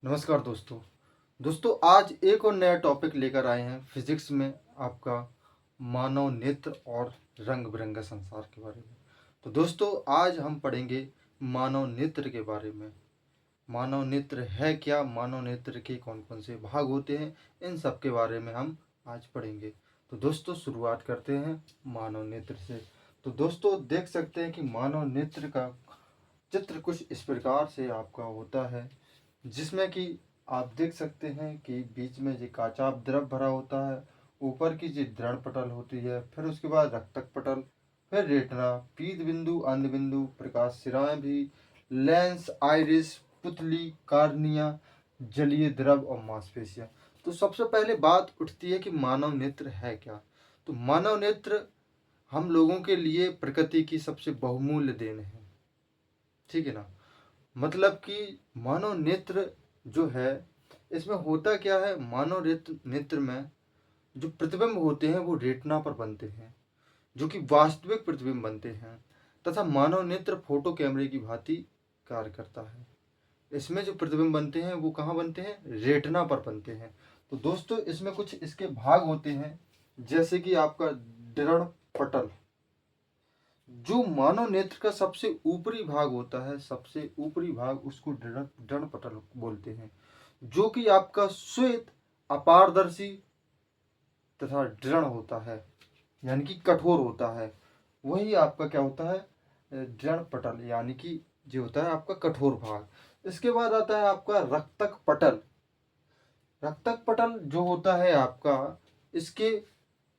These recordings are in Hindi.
नमस्कार दोस्तों आज एक और नया टॉपिक लेकर आए हैं फिजिक्स में आपका मानव नेत्र और रंग बिरंगा संसार के बारे में। तो दोस्तों आज हम पढ़ेंगे मानव नेत्र के बारे में। मानव नेत्र है क्या, मानव नेत्र के कौन कौन से भाग होते हैं, इन सब के बारे में हम आज पढ़ेंगे। तो दोस्तों शुरुआत करते हैं मानव नेत्र से। तो दोस्तों देख सकते हैं कि मानव नेत्र का चित्र कुछ इस प्रकार से आपका होता है, जिसमें कि आप देख सकते हैं कि बीच में जो काचाप द्रव भरा होता है, ऊपर की जो दृढ़ पटल होती है, फिर उसके बाद रक्तक पटल, फिर रेटिना, पीत बिंदु, अंध बिंदु, प्रकाश सिराएं भी, लेंस, आइरिस, पुतली, कार्निया, जलीय द्रव और मांसपेशियां। तो सबसे पहले बात उठती है कि मानव नेत्र है क्या। तो मानव नेत्र हम लोगों के लिए प्रकृति की सबसे बहुमूल्य देन है, ठीक है ना। मतलब कि मानव नेत्र जो है, इसमें होता क्या है, मानव नेत्र में जो प्रतिबिंब होते हैं वो रेटिना पर बनते हैं, जो कि वास्तविक प्रतिबिंब बनते हैं, तथा मानव नेत्र फोटो कैमरे की भांति कार्य करता है। इसमें जो प्रतिबिंब बनते हैं वो कहाँ बनते हैं, रेटिना पर बनते हैं। तो दोस्तों इसमें कुछ इसके भाग होते हैं, जैसे कि आपका दृढ़ पटल, जो मानव नेत्र का सबसे ऊपरी भाग होता है, सबसे ऊपरी भाग उसको दृढ़ पटल बोलते हैं, जो कि आपका श्वेत, अपारदर्शी तथा दृढ़ होता है, यानी कि कठोर होता है। वही आपका क्या होता है, दृढ़ पटल, यानी कि जो होता है आपका कठोर भाग। इसके बाद आता है आपका रक्तक पटल। रक्तक पटल जो होता है आपका, इसके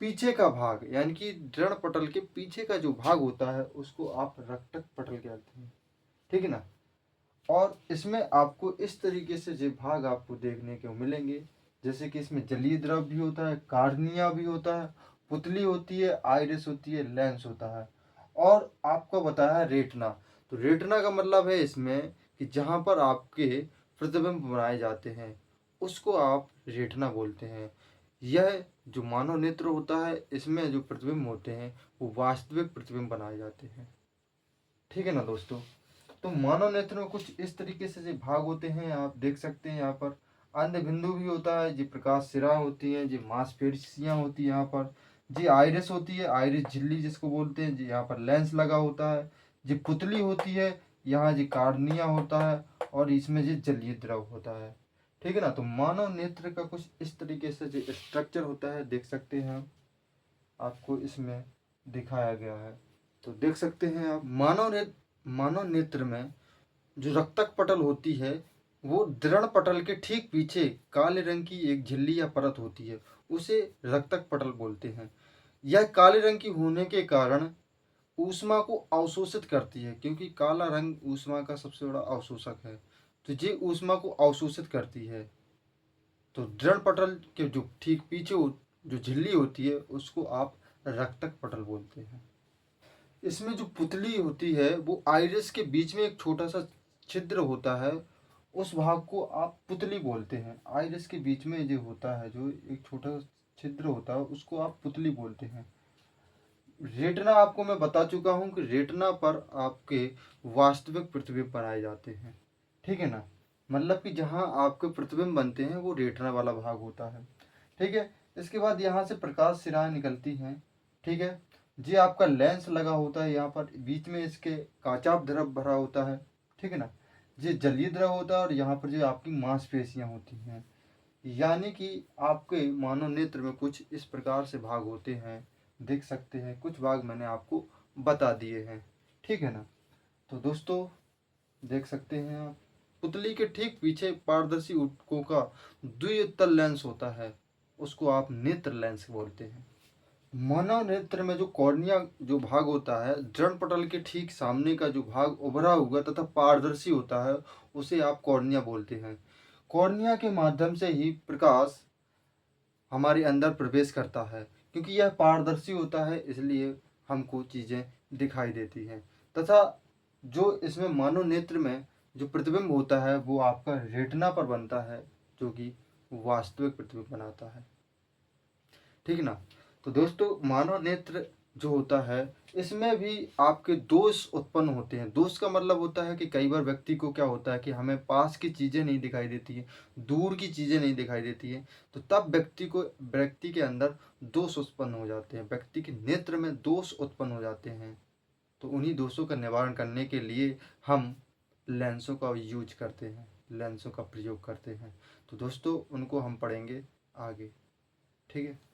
पीछे का भाग, यानी कि दृढ़ पटल के पीछे का जो भाग होता है उसको आप रक्तक पटल कहते हैं, ठीक है ना। और इसमें आपको इस तरीके से जो भाग आपको देखने को मिलेंगे, जैसे कि इसमें जलीय द्रव भी होता है, कार्निया भी होता है, पुतली होती है, आइरिस होती है, लेंस होता है, और आपको बताया है रेटिना। तो रेटिना का मतलब है इसमें कि जहाँ पर आपके प्रतिबिंब बनाए जाते हैं उसको आप रेटिना बोलते हैं। यह जो मानव नेत्र होता है, इसमें जो प्रतिबिंब होते हैं वो वास्तविक प्रतिबिंब बनाए जाते हैं, ठीक है ना दोस्तों। तो मानव नेत्र में कुछ इस तरीके से जो भाग होते हैं आप देख सकते हैं यहाँ पर। अंध बिंदु भी होता है, जी प्रकाश सिरा होती है, जी मांसपेशियां होती है यहाँ पर, जी आइरिस होती है, आइरिस झिल्ली जिसको बोलते हैं, जी यहाँ पर लेंस लगा होता है, जी पुतली होती है, यहाँ जी कार्निया होता है, और इसमें जी जलीय द्रव होता है, ठीक है ना। तो मानव नेत्र का कुछ इस तरीके से जो स्ट्रक्चर होता है देख सकते हैं आप, आपको इसमें दिखाया गया है। तो देख सकते हैं आप मानव नेत्र में जो रक्तक पटल होती है वो दृढ़ पटल के ठीक पीछे काले रंग की एक झिल्ली या परत होती है, उसे रक्तक पटल बोलते हैं। यह काले रंग की होने के कारण ऊष्मा को अवशोषित करती है, क्योंकि काला रंग ऊष्मा का सबसे बड़ा अवशोषक है, तो ये ऊष्मा को अवशोषित करती है। तो दृढ़ पटल के जो ठीक पीछे जो झिल्ली होती है उसको आप रक्तक पटल बोलते हैं। इसमें जो पुतली होती है वो आइरिस के बीच में एक छोटा सा छिद्र होता है, उस भाग को आप पुतली बोलते हैं। आइरिस के बीच में जो होता है, जो एक छोटा छिद्र होता है, उसको आप पुतली बोलते हैं। रेटिना आपको मैं बता चुका हूँ कि रेटिना पर आपके वास्तविक प्रतिबिंब बनाए जाते हैं, ठीक है ना। मतलब कि जहाँ आपके प्रतिबिंब बनते हैं वो रेटिना वाला भाग होता है, ठीक है। इसके बाद यहाँ से प्रकाश सिराएं निकलती हैं, ठीक है। जी आपका लेंस लगा होता है, यहाँ पर बीच में इसके काचाप द्रव भरा होता है, ठीक है ना। ये जलीय द्रव होता है, और यहाँ पर जो आपकी मांसपेशियाँ होती हैं। यानी कि आपके मानव नेत्र में कुछ इस प्रकार से भाग होते हैं, देख सकते हैं। कुछ भाग मैंने आपको बता दिए हैं, ठीक है ना। तो दोस्तों देख सकते हैं आप, पुतली के ठीक पीछे पारदर्शी ऊतकों का द्वितल लेंस होता है, उसको आप नेत्र लेंस बोलते हैं। मानव नेत्र में जो कॉर्निया जो भाग होता है, दृढ़ पटल के ठीक सामने का जो भाग उभरा हुआ तथा पारदर्शी होता है, उसे आप कॉर्निया बोलते हैं। कॉर्निया के माध्यम से ही प्रकाश हमारे अंदर प्रवेश करता है, क्योंकि यह पारदर्शी होता है इसलिए हमको चीज़ें दिखाई देती हैं। तथा जो इसमें मानव नेत्र में जो प्रतिबिंब होता है वो आपका रेटिना पर बनता है, जो कि वास्तविक प्रतिबिंब बनाता है, ठीक है ना। तो दोस्तों मानव नेत्र जो होता है, इसमें भी आपके दोष उत्पन्न होते हैं। दोष का मतलब होता है कि कई बार व्यक्ति को क्या होता है कि हमें पास की चीज़ें नहीं दिखाई देती है, दूर की चीज़ें नहीं दिखाई देती है, तो तब व्यक्ति के अंदर दोष उत्पन्न हो जाते हैं, व्यक्ति के नेत्र में दोष उत्पन्न हो जाते हैं। तो उन्हीं दोषों का निवारण करने के लिए हम लेंसों का यूज करते हैं, लेंसों का प्रयोग करते हैं। तो दोस्तों उनको हम पढ़ेंगे आगे। ठीक है।